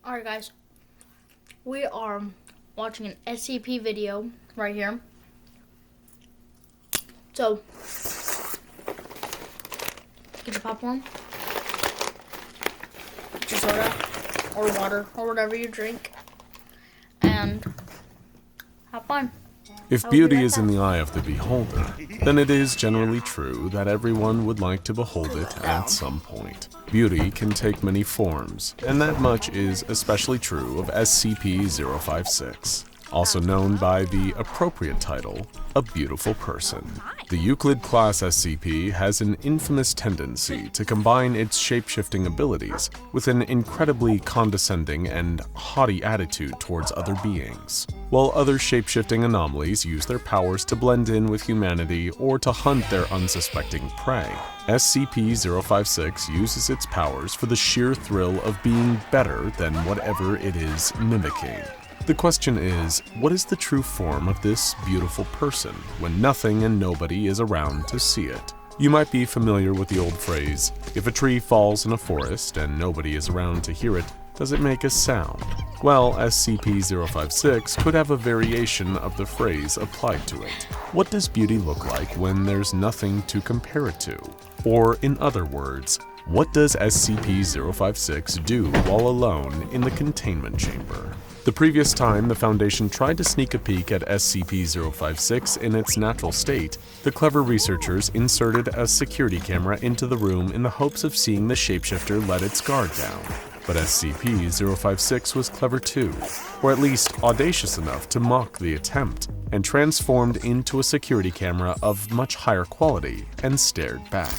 Alright guys, we are watching an SCP video right here. So, get your popcorn, get your soda, or water, or whatever you drink, and have fun. If beauty is in the eye of the beholder, then it is generally true that everyone would like to behold it at some point. Beauty can take many forms, and that much is especially true of SCP-056, also known by the appropriate title, A Beautiful Person. The Euclid-class SCP has an infamous tendency to combine its shape-shifting abilities with an incredibly condescending and haughty attitude towards other beings. While other shape-shifting anomalies use their powers to blend in with humanity or to hunt their unsuspecting prey, SCP-056 uses its powers for the sheer thrill of being better than whatever it is mimicking. The question is, what is the true form of this beautiful person when nothing and nobody is around to see it? You might be familiar with the old phrase, if a tree falls in a forest and nobody is around to hear it, does it make a sound? Well, SCP-056 could have a variation of the phrase applied to it. What does beauty look like when there's nothing to compare it to? Or, in other words, what does SCP-056 do while alone in the containment chamber? The previous time the Foundation tried to sneak a peek at SCP-056 in its natural state, the clever researchers inserted a security camera into the room in the hopes of seeing the shapeshifter let its guard down. But SCP-056 was clever too, or at least audacious enough to mock the attempt, and transformed into a security camera of much higher quality and stared back.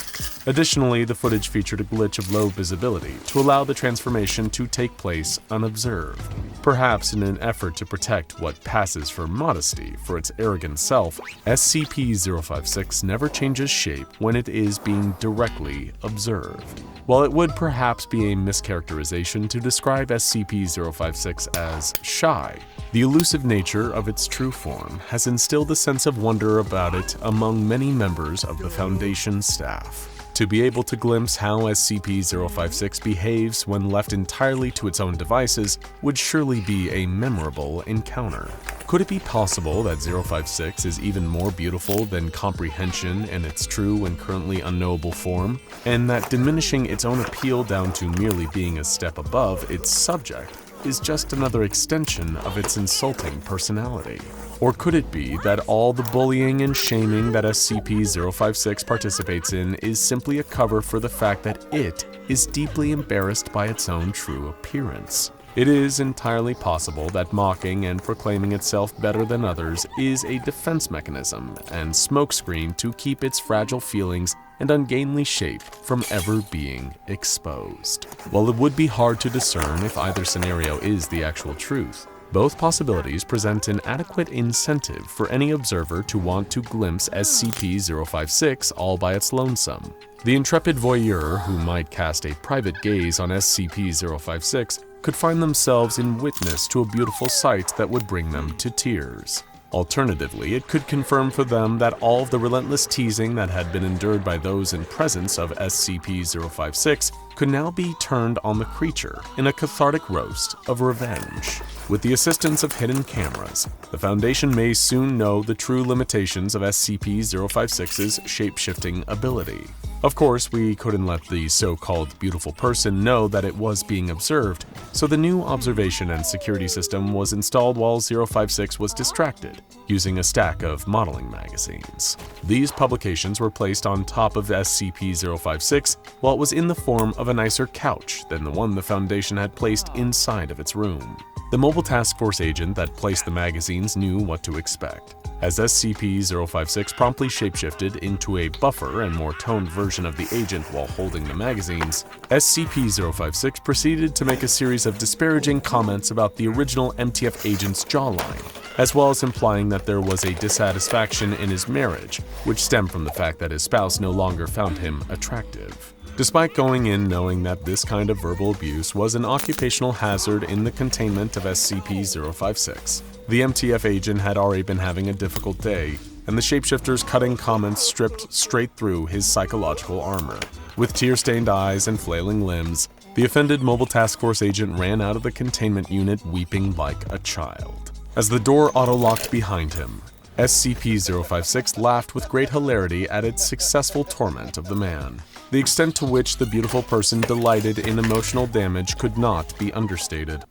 Additionally, the footage featured a glitch of low visibility to allow the transformation to take place unobserved. Perhaps in an effort to protect what passes for modesty for its arrogant self, SCP-056 never changes shape when it is being directly observed. While it would perhaps be a mischaracterization to describe SCP-056 as shy, the elusive nature of its true form has instilled a sense of wonder about it among many members of the Foundation staff. To be able to glimpse how SCP-056 behaves when left entirely to its own devices would surely be a memorable encounter. Could it be possible that 056 is even more beautiful than comprehension in its true and currently unknowable form, and that diminishing its own appeal down to merely being a step above its subject is just another extension of its insulting personality? Or could it be that all the bullying and shaming that SCP-056 participates in is simply a cover for the fact that it is deeply embarrassed by its own true appearance? It is entirely possible that mocking and proclaiming itself better than others is a defense mechanism and smokescreen to keep its fragile feelings and ungainly shape from ever being exposed. While it would be hard to discern if either scenario is the actual truth, both possibilities present an adequate incentive for any observer to want to glimpse SCP-056 all by its lonesome. The intrepid voyeur who might cast a private gaze on SCP-056 could find themselves in witness to a beautiful sight that would bring them to tears. Alternatively, it could confirm for them that all of the relentless teasing that had been endured by those in presence of SCP-056 could now be turned on the creature in a cathartic roast of revenge. With the assistance of hidden cameras, the Foundation may soon know the true limitations of SCP-056's shape-shifting ability. Of course, we couldn't let the so-called beautiful person know that it was being observed, so the new observation and security system was installed while 056 was distracted, using a stack of modeling magazines. These publications were placed on top of SCP-056 while it was in the form of a nicer couch than the one the Foundation had placed inside of its room. The Mobile Task Force agent that placed the magazines knew what to expect. As SCP-056 promptly shapeshifted into a buffer and more toned version of the agent while holding the magazines, SCP-056 proceeded to make a series of disparaging comments about the original MTF agent's jawline, as well as implying that there was a dissatisfaction in his marriage, which stemmed from the fact that his spouse no longer found him attractive. Despite going in knowing that this kind of verbal abuse was an occupational hazard in the containment of SCP-056, the MTF agent had already been having a difficult day, and the shapeshifter's cutting comments stripped straight through his psychological armor. With tear-stained eyes and flailing limbs, The offended Mobile Task Force agent ran out of the containment unit weeping like a child. As the door auto-locked behind him, SCP-056 laughed with great hilarity at its successful torment of the man. The extent to which the beautiful person delighted in emotional damage could not be understated.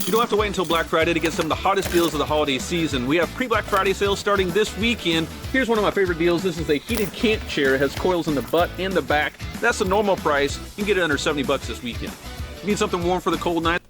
You don't have to wait until Black Friday to get some of the hottest deals of the holiday season. We have pre-Black Friday sales starting this weekend. Here's one of my favorite deals. This is a heated camp chair. It has coils in the butt and the back. That's the normal price. You can get it under $70 this weekend. You need something warm for the cold night?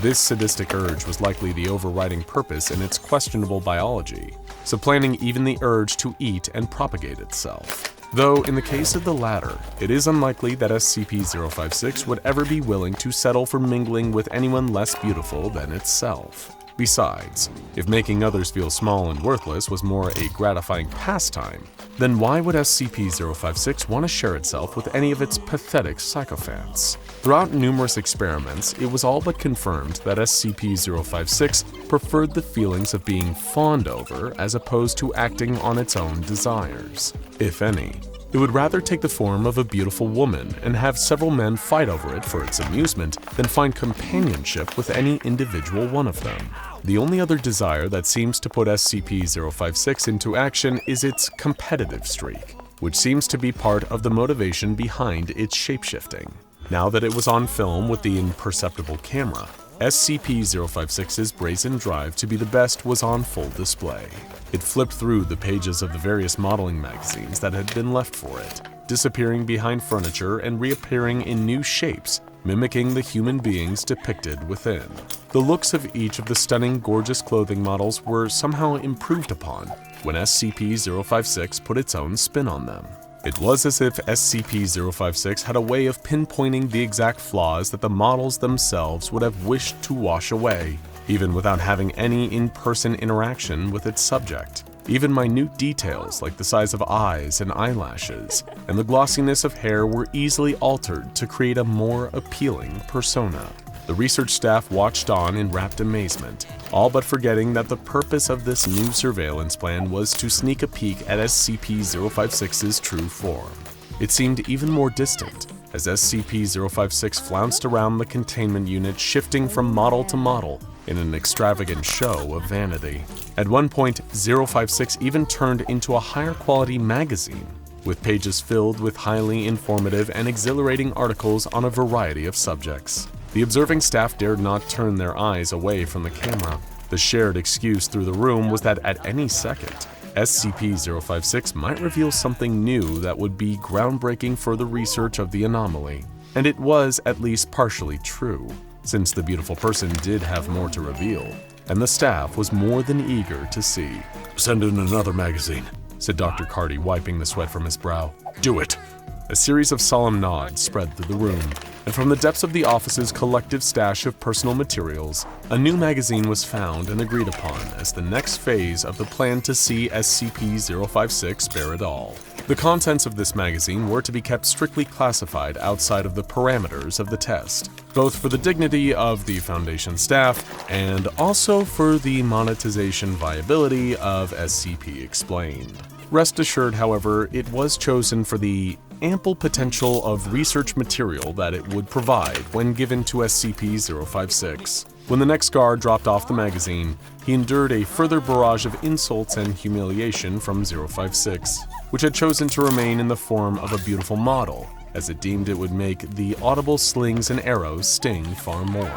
This sadistic urge was likely the overriding purpose in its questionable biology, supplanting even the urge to eat and propagate itself. Though, in the case of the latter, it is unlikely that SCP-056 would ever be willing to settle for mingling with anyone less beautiful than itself. Besides, if making others feel small and worthless was more a gratifying pastime, then why would SCP-056 want to share itself with any of its pathetic sycophants? Throughout numerous experiments, it was all but confirmed that SCP-056 preferred the feelings of being fawned over as opposed to acting on its own desires. If any, it would rather take the form of a beautiful woman and have several men fight over it for its amusement than find companionship with any individual one of them. The only other desire that seems to put SCP-056 into action is its competitive streak, which seems to be part of the motivation behind its shapeshifting. Now that it was on film with the imperceptible camera, SCP-056's brazen drive to be the best was on full display. It flipped through the pages of the various modeling magazines that had been left for it, disappearing behind furniture and reappearing in new shapes, mimicking the human beings depicted within. The looks of each of the stunning, gorgeous clothing models were somehow improved upon when SCP-056 put its own spin on them. It was as if SCP-056 had a way of pinpointing the exact flaws that the models themselves would have wished to wash away, even without having any in-person interaction with its subject. Even minute details like the size of eyes and eyelashes and the glossiness of hair were easily altered to create a more appealing persona. The research staff watched on in rapt amazement, all but forgetting that the purpose of this new surveillance plan was to sneak a peek at SCP-056's true form. It seemed even more distant, as SCP-056 flounced around the containment unit, shifting from model to model in an extravagant show of vanity. At one point, 056 even turned into a higher quality magazine, with pages filled with highly informative and exhilarating articles on a variety of subjects. The observing staff dared not turn their eyes away from the camera. The shared excuse through the room was that at any second, SCP-056 might reveal something new that would be groundbreaking for the research of the anomaly. And it was at least partially true, since the beautiful person did have more to reveal, and the staff was more than eager to see. "Send in another magazine," said Dr. Carty, wiping the sweat from his brow. "Do it." A series of solemn nods spread through the room, and from the depths of the office's collective stash of personal materials, a new magazine was found and agreed upon as the next phase of the plan to see SCP-056 bear it all. The contents of this magazine were to be kept strictly classified outside of the parameters of the test, both for the dignity of the Foundation staff and also for the monetization viability of SCP Explained. Rest assured, however, it was chosen for the ample potential of research material that it would provide when given to SCP-056. When the next guard dropped off the magazine, he endured a further barrage of insults and humiliation from 056, which had chosen to remain in the form of a beautiful model, as it deemed it would make the audible slings and arrows sting far more.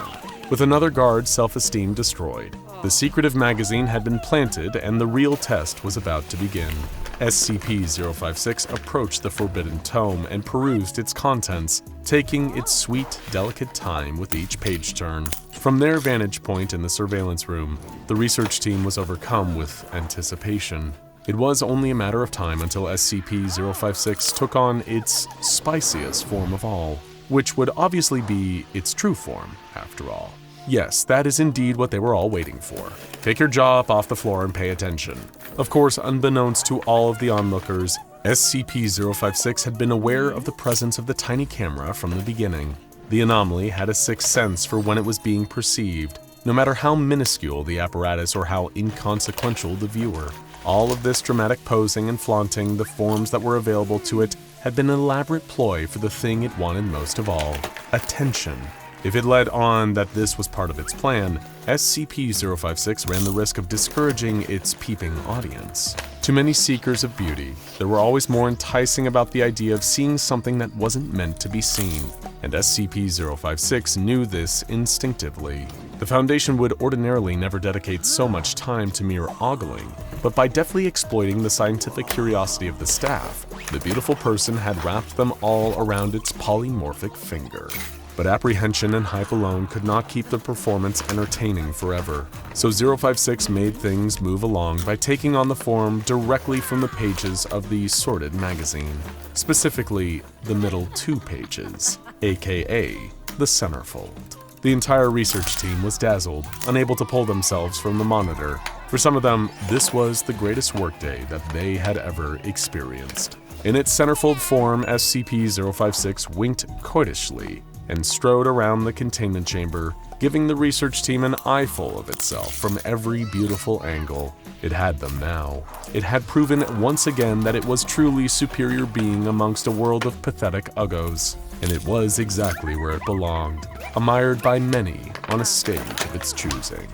With another guard's self-esteem destroyed, the secretive magazine had been planted and the real test was about to begin. SCP-056 approached the forbidden tome and perused its contents, taking its sweet, delicate time with each page turn. From their vantage point in the surveillance room, the research team was overcome with anticipation. It was only a matter of time until SCP-056 took on its spiciest form of all, which would obviously be its true form, after all. Yes, that is indeed what they were all waiting for. Take your jaw up off the floor and pay attention. Of course, unbeknownst to all of the onlookers, SCP-056 had been aware of the presence of the tiny camera from the beginning. The anomaly had a sixth sense for when it was being perceived, no matter how minuscule the apparatus or how inconsequential the viewer. All of this dramatic posing and flaunting the forms that were available to it had been an elaborate ploy for the thing it wanted most of all: attention. If it led on that this was part of its plan, SCP-056 ran the risk of discouraging its peeping audience. To many seekers of beauty, there were always more enticing about the idea of seeing something that wasn't meant to be seen, and SCP-056 knew this instinctively. The Foundation would ordinarily never dedicate so much time to mere ogling, but by deftly exploiting the scientific curiosity of the staff, the beautiful person had wrapped them all around its polymorphic finger. But apprehension and hype alone could not keep the performance entertaining forever. So 056 made things move along by taking on the form directly from the pages of the Sorted magazine. Specifically, the middle 2 pages, aka the centerfold. The entire research team was dazzled, unable to pull themselves from the monitor. For some of them, this was the greatest workday that they had ever experienced. In its centerfold form, SCP-056 winked coytishly and strode around the containment chamber, giving the research team an eyeful of itself from every beautiful angle. It had them now. It had proven once again that it was truly superior being amongst a world of pathetic uggos, and it was exactly where it belonged, admired by many on a stage of its choosing.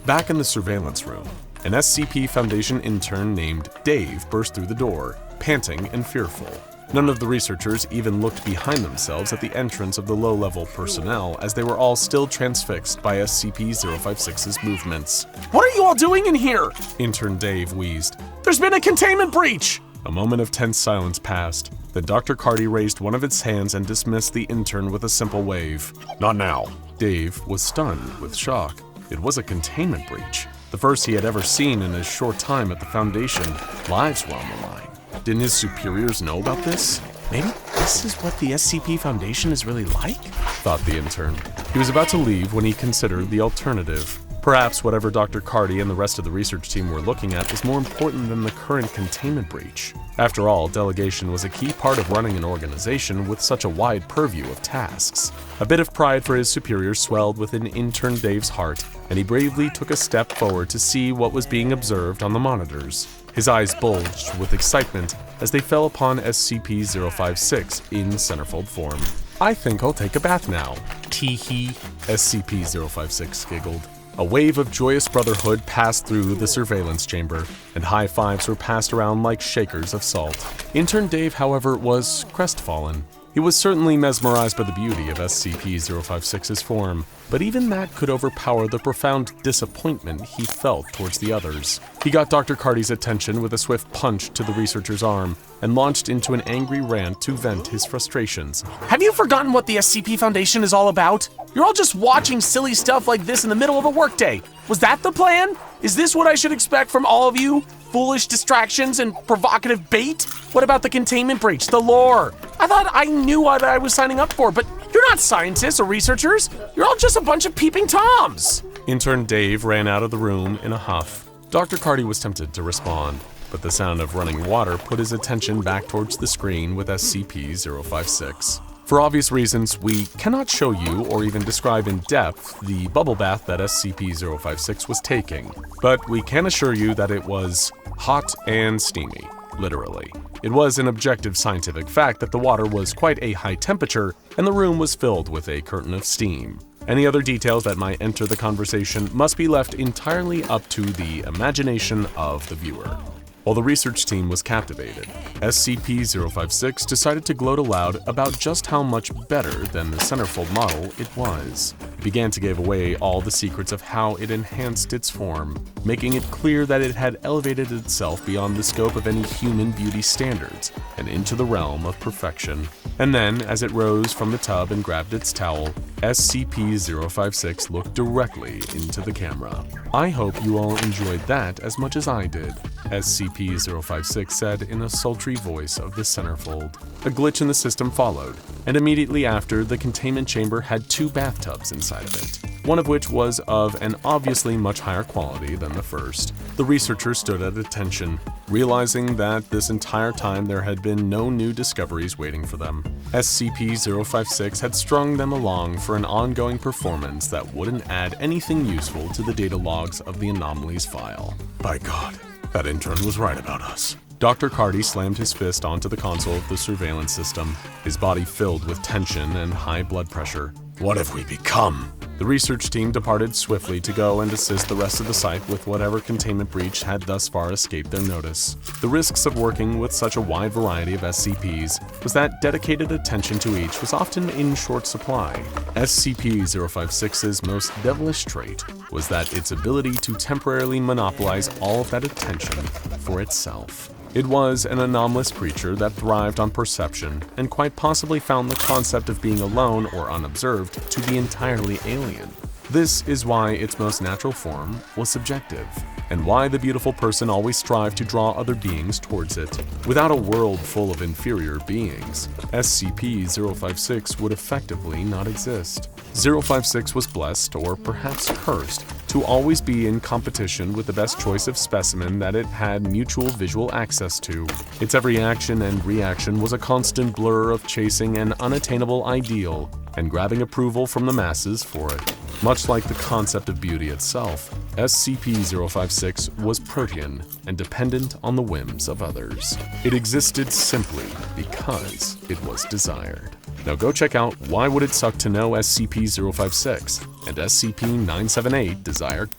Back in the surveillance room, an SCP Foundation intern named Dave burst through the door, panting and fearful. None of the researchers even looked behind themselves at the entrance of the low-level personnel, as they were all still transfixed by SCP-056's movements. "What are you all doing in here?" Intern Dave wheezed. "There's been a containment breach!" A moment of tense silence passed. Then Dr. Carty raised one of its hands and dismissed the intern with a simple wave. "Not now." Dave was stunned with shock. It was a containment breach, the first he had ever seen in his short time at the Foundation. Lives were on the line. Didn't his superiors know about this? Maybe this is what the SCP Foundation is really like? Thought the intern. He was about to leave when he considered the alternative. Perhaps whatever Dr. Carty and the rest of the research team were looking at was more important than the current containment breach. After all, delegation was a key part of running an organization with such a wide purview of tasks. A bit of pride for his superiors swelled within intern Dave's heart, and he bravely took a step forward to see what was being observed on the monitors. His eyes bulged with excitement as they fell upon SCP-056 in centerfold form. "I think I'll take a bath now." Tee-hee, SCP-056 giggled. A wave of joyous brotherhood passed through the surveillance chamber, and high fives were passed around like shakers of salt. Intern Dave, however, was crestfallen. He was certainly mesmerized by the beauty of SCP-056's form, but even that could overpower the profound disappointment he felt towards the others. He got Dr. Carty's attention with a swift punch to the researcher's arm and launched into an angry rant to vent his frustrations. "Have you forgotten what the SCP Foundation is all about? You're all just watching silly stuff like this in the middle of a workday. Was that the plan? Is this what I should expect from all of you? Foolish distractions and provocative bait? What about the containment breach, the lore? I thought I knew what I was signing up for, but you're not scientists or researchers. You're all just a bunch of peeping toms." Intern Dave ran out of the room in a huff. Dr. Carty was tempted to respond, but the sound of running water put his attention back towards the screen with SCP-056. For obvious reasons, we cannot show you or even describe in depth the bubble bath that SCP-056 was taking, but we can assure you that it was hot and steamy, literally. It was an objective scientific fact that the water was quite a high temperature and the room was filled with a curtain of steam. Any other details that might enter the conversation must be left entirely up to the imagination of the viewer. While the research team was captivated, SCP-056 decided to gloat aloud about just how much better than the centerfold model it was. It began to give away all the secrets of how it enhanced its form, making it clear that it had elevated itself beyond the scope of any human beauty standards and into the realm of perfection. And then, as it rose from the tub and grabbed its towel, SCP-056 looked directly into the camera. "I hope you all enjoyed that as much as I did," SCP-056 said in a sultry voice of the centerfold. A glitch in the system followed, and immediately after, the containment chamber had 2 bathtubs inside of it, one of which was of an obviously much higher quality than the first. The researchers stood at attention, realizing that this entire time there had been no new discoveries waiting for them. SCP-056 had strung them along for an ongoing performance that wouldn't add anything useful to the data logs of the anomalies file. "By God, that intern was right about us," Dr. Carty slammed his fist onto the console of the surveillance system, his body filled with tension and high blood pressure. What have we become? The research team departed swiftly to go and assist the rest of the site with whatever containment breach had thus far escaped their notice. The risks of working with such a wide variety of SCPs was that dedicated attention to each was often in short supply. SCP-056's most devilish trait was that its ability to temporarily monopolize all of that attention for itself. It was an anomalous creature that thrived on perception and quite possibly found the concept of being alone or unobserved to be entirely alien. This is why its most natural form was subjective, and why the beautiful person always strived to draw other beings towards it. Without a world full of inferior beings, SCP-056 would effectively not exist. 056 was blessed, or perhaps cursed, to always be in competition with the best choice of specimen that it had mutual visual access to. Its every action and reaction was a constant blur of chasing an unattainable ideal and grabbing approval from the masses for it. Much like the concept of beauty itself, SCP-056 was protean and dependent on the whims of others. It existed simply because it was desired. Now go check out Why Would It Suck to Know SCP-056 and SCP-978 Desire.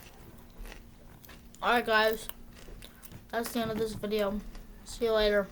Alright guys, that's the end of this video. See you later.